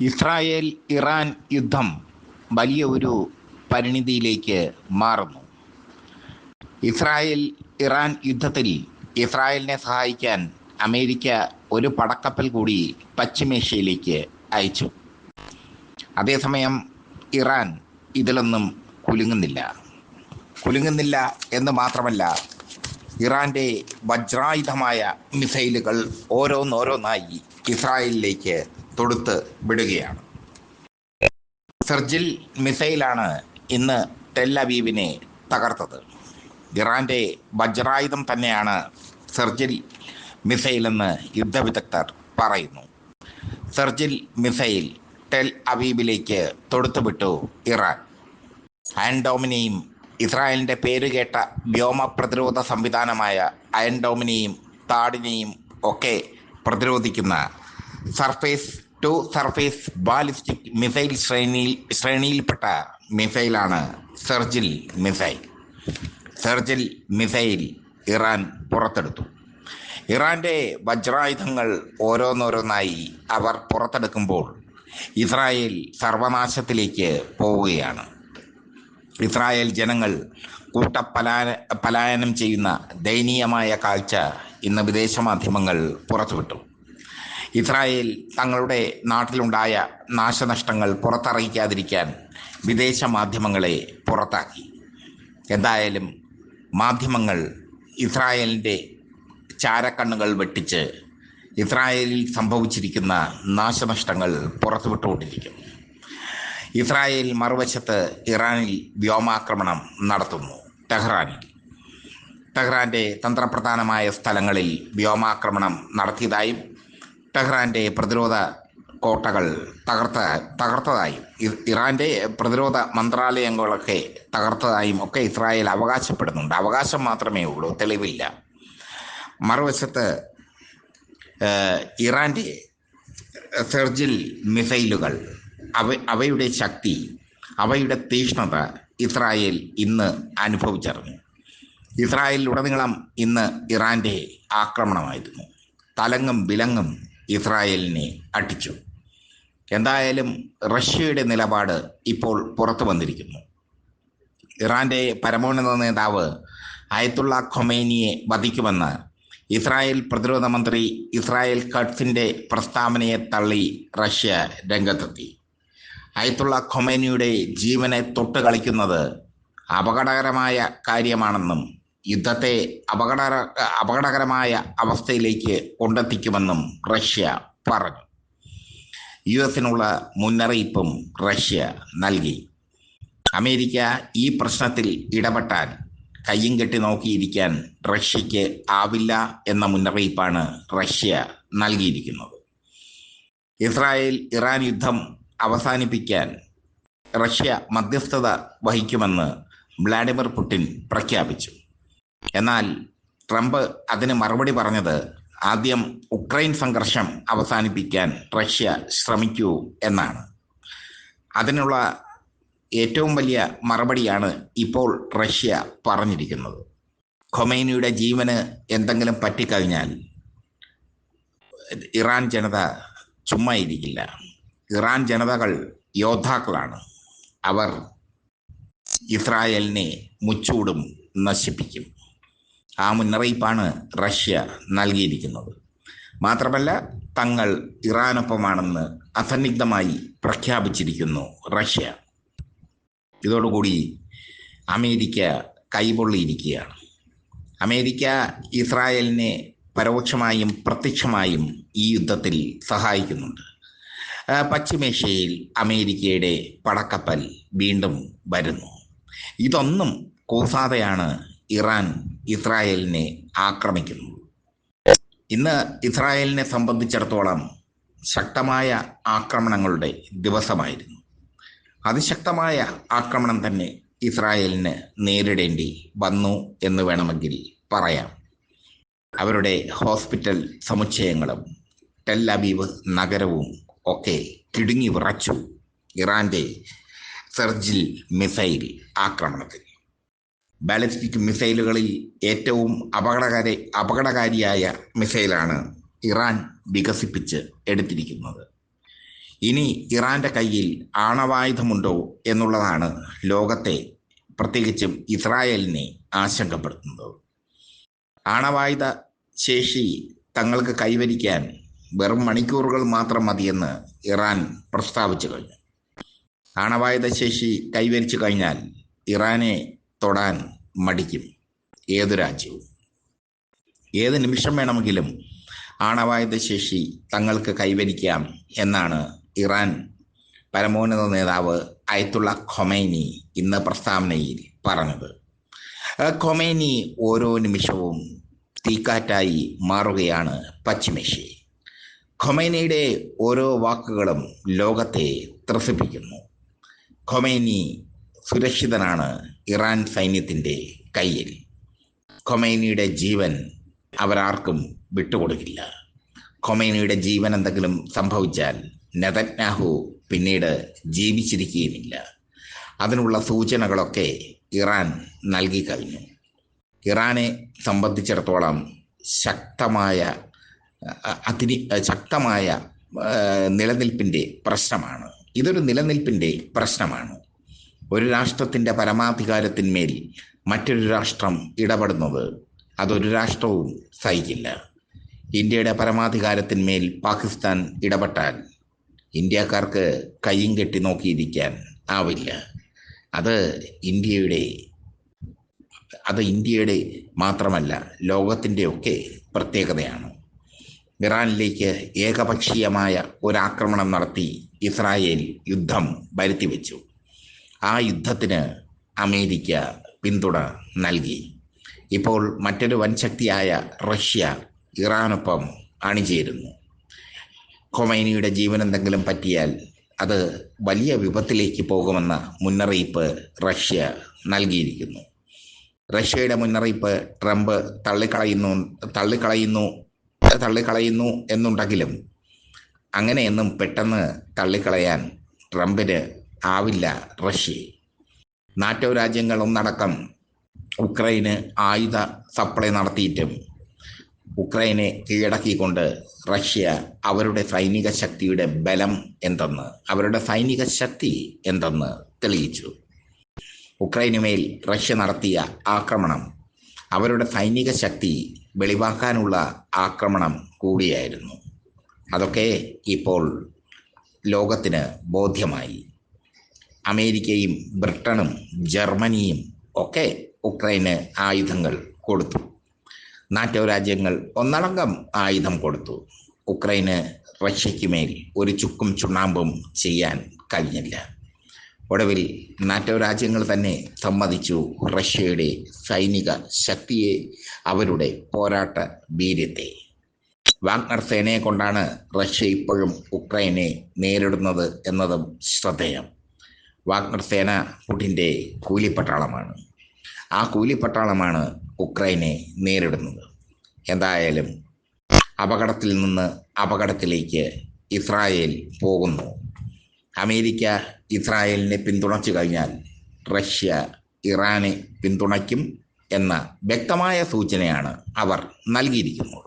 Israel Iran യുദ്ധം വലിയ ഒരു പരിണിതിയിലേക്ക് മാറുന്നു. ഇസ്രായേൽ ഇറാൻ യുദ്ധത്തിൽ ഇസ്രായേലിനെ സഹായിക്കാൻ അമേരിക്ക ഒരു പടക്കപ്പൽ കൂടി പശ്ചിമേഷ്യയിലേക്ക് അയച്ചു. അതേസമയം ഇറാൻ ഇതിലൊന്നും കുലുങ്ങുന്നില്ല എന്ന് മാത്രമല്ല, ഇറാന്റെ വജ്രായുധമായ മിസൈലുകൾ ഓരോന്നോരോന്നായി ഇസ്രായേലിലേക്ക് തൊടുത്ത് വിടുകയാണ്. സെർജിൽ മിസൈലാണ് ഇന്ന് ടെൽ അവീവിനെ തകർത്തത്. ഇറാന്റെ വജ്രായുധം തന്നെയാണ് സെർജിൽ മിസൈലെന്ന് യുദ്ധവിദഗ്ധർ പറയുന്നു. സെർജിൽ മിസൈൽ ടെൽ അവീവിലേക്ക് തൊടുത്തുവിട്ടു ഇറാൻ. അയൺ ഡോമിനെയും ഇസ്രായേലിന്റെ പേരുകേട്ട വ്യോമ പ്രതിരോധ സംവിധാനമായ അയൺ ഡോമിനെയും താഡിനെയും ഒക്കെ പ്രതിരോധിക്കുന്ന surface to surface ballistic missile ശ്രേണിയിൽപ്പെട്ട മിസൈലാണ് Sejjil missile. Sejjil missile Iran പുറത്തെടുത്തു. ഇറാന്റെ വജ്രായുധങ്ങൾ ഓരോന്നോരോന്നായി അവർ പുറത്തെടുക്കുമ്പോൾ ഇസ്രായേൽ സർവനാശത്തിലേക്ക് പോവുകയാണ്. ഇസ്രായേൽ ജനങ്ങൾ പലായനം ചെയ്യുന്ന ദയനീയമായ കാഴ്ച ഇന്ന് വിദേശ മാധ്യമങ്ങൾ പുറത്തുവിട്ടു. ഇസ്രായേൽ തങ്ങളുടെ നാട്ടിലുണ്ടായ നാശനഷ്ടങ്ങൾ പുറത്തറിയിക്കാതിരിക്കാൻ വിദേശ മാധ്യമങ്ങളെ പുറത്താക്കി. എന്തായാലും മാധ്യമങ്ങൾ ഇസ്രായേലിൻ്റെ ചാരക്കണ്ണുകൾ വെട്ടിച്ച് ഇസ്രായേലിൽ സംഭവിച്ചിരിക്കുന്ന നാശനഷ്ടങ്ങൾ പുറത്തുവിട്ടുകൊണ്ടിരിക്കുന്നു. ഇസ്രായേൽ മറുവശത്ത് ഇറാനിൽ വ്യോമാക്രമണം നടത്തുന്നു. ടെഹ്റാന്റെ തന്ത്രപ്രധാനമായ സ്ഥലങ്ങളിൽ വ്യോമാക്രമണം നടത്തിയതായും ടെഹ്റാന്റെ പ്രതിരോധ കോട്ടകൾ തകർത്തതായും ഇറാന്റെ പ്രതിരോധ മന്ത്രാലയങ്ങളൊക്കെ തകർത്തതായും ഒക്കെ ഇസ്രായേൽ അവകാശപ്പെടുന്നുണ്ട്. അവകാശം മാത്രമേ ഉള്ളൂ, തെളിവില്ല. മറുവശത്ത് ഇറാന്റെ സെർജിൽ മിസൈലുകൾ, അവയുടെ ശക്തി, അവയുടെ തീക്ഷ്ണത ഇസ്രായേൽ ഇന്ന് അനുഭവിച്ചറിഞ്ഞു. ഇസ്രായേലിലുടനീളം ഇന്ന് ഇറാന്റെ ആക്രമണമായിരുന്നു. തലങ്ങും വിലങ്ങും ഇസ്രായേലിനെ അടിച്ചു. എന്തായാലും റഷ്യയുടെ നിലപാട് ഇപ്പോൾ പുറത്തു വന്നിരിക്കുന്നു. ഇറാന്റെ പരമോന്നത നേതാവ് അയത്തുള്ള ഖൊമേനിയെ വധിക്കുമെന്ന് ഇസ്രായേൽ പ്രതിരോധ മന്ത്രി ഇസ്രായേൽ കട്സിന്റെ പ്രസ്താവനയെ തള്ളി റഷ്യ രംഗത്തെത്തി. അയത്തുള്ള ഖൊമേനിയുടെ ജീവനെ തൊട്ട് കളിക്കുന്നത് അപകടകരമായ കാര്യമാണെന്നും യുദ്ധത്തെ അപകടകരമായ അവസ്ഥയിലേക്ക് കൊണ്ടെത്തിക്കുമെന്നും റഷ്യ പറഞ്ഞു. യുഎസിനുള്ള മുന്നറിയിപ്പും റഷ്യ നൽകി. അമേരിക്ക ഈ പ്രശ്നത്തിൽ ഇടപെട്ടാൽ കയ്യും കെട്ടി നോക്കിയിരിക്കാൻ റഷ്യക്ക് ആവില്ല എന്ന മുന്നറിയിപ്പാണ് റഷ്യ നൽകിയിരിക്കുന്നത്. ഇസ്രായേൽ ഇറാൻ യുദ്ധം അവസാനിപ്പിക്കാൻ റഷ്യ മധ്യസ്ഥത വഹിക്കുമെന്ന് വ്ളാഡിമിർ പുടിൻ പ്രഖ്യാപിച്ചു. എന്നാൽ ട്രംപ് അതിന് മറുപടി പറഞ്ഞത് ആദ്യം ഉക്രൈൻ സംഘർഷം അവസാനിപ്പിക്കാൻ റഷ്യ ശ്രമിക്കൂ എന്നാണ്. അതിനുള്ള ഏറ്റവും വലിയ മറുപടിയാണ് ഇപ്പോൾ റഷ്യ പറഞ്ഞിരിക്കുന്നത്. ഖൊമൈനിയുടെ ജീവന് എന്തെങ്കിലും പറ്റിക്കഴിഞ്ഞാൽ ഇറാൻ ജനത ചുമ്മാ ഇരിക്കില്ല. ഇറാൻ ജനതകൾ യോദ്ധാക്കളാണ്. അവർ ഇസ്രായേലിനെ മുച്ചൂടും നശിപ്പിക്കും. ആ മുന്നറിയിപ്പാണ് റഷ്യ നൽകിയിരിക്കുന്നത്. മാത്രമല്ല, തങ്ങൾ ഇറാനൊപ്പമാണെന്ന് അസന്നിഗ്ധമായി പ്രഖ്യാപിച്ചിരിക്കുന്നു റഷ്യ. ഇതോടുകൂടി അമേരിക്ക കൈപൊള്ളിയിരിക്കുകയാണ്. അമേരിക്ക ഇസ്രായേലിനെ പരോക്ഷമായും പ്രത്യക്ഷമായും ഈ യുദ്ധത്തിൽ സഹായിക്കുന്നുണ്ട്. പശ്ചിമേഷ്യയിൽ അമേരിക്കയുടെ പടക്കപ്പൽ വീണ്ടും വരുന്നു. ഇതൊന്നും കൂസാതെയാണ് ഇറാൻ ഇസ്രായേലിനെ ആക്രമിക്കുന്നത്. ഇന്ന് ഇസ്രായേലിനെ സംബന്ധിച്ചിടത്തോളം ശക്തമായ ആക്രമണങ്ങളുടെ ദിവസമായിരുന്നു. അതിശക്തമായ ആക്രമണം തന്നെ ഇസ്രായേലിന് നേരിടേണ്ടി വന്നു എന്ന് വേണമെങ്കിൽ പറയാം. അവരുടെ ഹോസ്പിറ്റൽ സമുച്ചയങ്ങളും ടെൽ അവീവ് നഗരവും ഒക്കെ കിടുങ്ങി വിറച്ചു ഇറാന്റെ സെർജിൽ മിസൈൽ ആക്രമണത്തിൽ. ബാലിസ്റ്റിക് മിസൈലുകളിൽ ഏറ്റവും അപകടകാരിയായ മിസൈലാണ് ഇറാൻ വികസിപ്പിച്ച് എടുത്തിരിക്കുന്നത്. ഇനി ഇറാന്റെ കയ്യിൽ ആണവായുധമുണ്ടോ എന്നുള്ളതാണ് ലോകത്തെ, പ്രത്യേകിച്ചും ഇസ്രായേലിനെ ആശങ്കപ്പെടുത്തുന്നത്. ആണവായുധ ശേഷി തങ്ങൾക്ക് കൈവരിക്കാൻ വെറും മണിക്കൂറുകൾ മാത്രം മതിയെന്ന് ഇറാൻ പ്രസ്താവിച്ചു കഴിഞ്ഞു. ആണവായുധ ശേഷി കൈവരിച്ചു കഴിഞ്ഞാൽ ഇറാനെ തൊടാൻ മടിക്കും ഏതു രാജ്യവും. ഏത് നിമിഷം വേണമെങ്കിലും ആണവായുധ ശേഷി തങ്ങൾക്ക് കൈവരിക്കാം എന്നാണ് ഇറാൻ പരമോന്നത നേതാവ് അയത്തുള്ള ഖൊമൈനി ഇന്ന് പ്രസ്താവനയിൽ പറഞ്ഞത്. ഖൊമൈനി ഓരോ നിമിഷവും തീക്കാറ്റായി മാറുകയാണ് പശ്ചിമേഷ്യയിൽ. ഖൊമൈനിയുടെ ഓരോ വാക്കുകളും ലോകത്തെ ത്രസിപ്പിക്കുന്നു. ഖൊമൈനി സുരക്ഷിതനാണ് ഇറാൻ സൈന്യത്തിൻ്റെ കയ്യിൽ. ഖൊമൈനിയുടെ ജീവൻ അവരാർക്കും വിട്ടുകൊടുക്കില്ല. ഖൊമൈനിയുടെ ജീവൻ എന്തെങ്കിലും സംഭവിച്ചാൽ നെതന്യാഹു പിന്നീട് ജീവിച്ചിരിക്കുകയുമില്ല. അതിനുള്ള സൂചനകളൊക്കെ ഇറാൻ നൽകി കഴിഞ്ഞു. ഇറാനെ സംബന്ധിച്ചിടത്തോളം ശക്തമായ നിലനിൽപ്പിൻ്റെ പ്രശ്നമാണ്. ഇതൊരു നിലനിൽപ്പിൻ്റെ പ്രശ്നമാണ്. ഒരു രാഷ്ട്രത്തിൻ്റെ പരമാധികാരത്തിന്മേൽ മറ്റൊരു രാഷ്ട്രം ഇടപെടുന്നത് അതൊരു രാഷ്ട്രവും സഹിക്കില്ല. ഇന്ത്യയുടെ പരമാധികാരത്തിന്മേൽ പാകിസ്ഥാൻ ഇടപെട്ടാൽ ഇന്ത്യക്കാർക്ക് കയ്യും കെട്ടി നോക്കിയിരിക്കാൻ ആവില്ല. അത് ഇന്ത്യയുടെ മാത്രമല്ല, ലോകത്തിൻ്റെയൊക്കെ പ്രത്യേകതയാണ്. ഇറാനിലേക്ക് ഏകപക്ഷീയമായ ഒരാക്രമണം നടത്തി ഇസ്രായേൽ യുദ്ധം വരുത്തിവെച്ചു. ആ യുദ്ധത്തിന് അമേരിക്ക പിന്തുണ നൽകി. ഇപ്പോൾ മറ്റൊരു വൻശക്തിയായ റഷ്യ ഇറാനൊപ്പം അണിചേരുന്നു. ഖൊമൈനിയുടെ ജീവൻ എന്തെങ്കിലും പറ്റിയാൽ അത് വലിയ വിപത്തിലേക്ക് പോകുമെന്ന മുന്നറിയിപ്പ് റഷ്യ നൽകിയിരിക്കുന്നു. റഷ്യയുടെ മുന്നറിയിപ്പ് ട്രംപ് തള്ളിക്കളയുന്നു എന്നുണ്ടെങ്കിലും അങ്ങനെയൊന്നും പെട്ടെന്ന് തള്ളിക്കളയാൻ ട്രംപിന് ആവില്ല റഷ്യയെ. നാറ്റോ രാജ്യങ്ങൾ ഒന്നടക്കം ഉക്രൈന് ആയുധ സപ്ലൈ നടത്തിയിട്ടും ഉക്രൈനെ കീഴടക്കിക്കൊണ്ട് റഷ്യ അവരുടെ സൈനിക ശക്തിയുടെ ബലം എന്തെന്ന്, അവരുടെ സൈനിക ശക്തി എന്തെന്ന് തെളിയിച്ചു. ഉക്രൈനുമേൽ റഷ്യ നടത്തിയ ആക്രമണം അവരുടെ സൈനിക ശക്തി വെളിവാക്കാനുള്ള ആക്രമണം കൂടിയായിരുന്നു. അതൊക്കെ ഇപ്പോൾ ലോകത്തിന് ബോധ്യമായി. അമേരിക്കയും ബ്രിട്ടനും ജർമ്മനിയും ഒക്കെ ഉക്രൈന് ആയുധങ്ങൾ കൊടുത്തു. നാറ്റോ രാജ്യങ്ങൾ ഒന്നടങ്കം ആയുധം കൊടുത്തു. ഉക്രൈന് റഷ്യയ്ക്ക് മേൽ ഒരു ചുക്കും ചുണ്ണാമ്പും ചെയ്യാൻ കഴിഞ്ഞില്ല. ഒടുവിൽ നാറ്റോ രാജ്യങ്ങൾ തന്നെ സമ്മതിച്ചു റഷ്യയുടെ സൈനിക ശക്തിയെ, അവരുടെ പോരാട്ട വീര്യത്തെ. വാഗ്നർ സേനയെ കൊണ്ടാണ് റഷ്യ ഇപ്പോഴും ഉക്രൈനെ നേരിടുന്നത് എന്നതും ശ്രദ്ധേയം. വാഗ്നർ സേന പുടിൻ്റെ കൂലിപ്പട്ടാളമാണ്. ആ കൂലിപ്പട്ടാളമാണ് ഉക്രൈനെ നേരിടുന്നത്. എന്തായാലും അപകടത്തിൽ നിന്ന് അപകടത്തിലേക്ക് ഇസ്രായേൽ പോകുന്നു. അമേരിക്ക ഇസ്രായേലിനെ പിന്തുണച്ചു കഴിഞ്ഞാൽ റഷ്യ ഇറാനെ പിന്തുണയ്ക്കും എന്ന വ്യക്തമായ സൂചനയാണ് അവർ നൽകിയിരിക്കുന്നത്.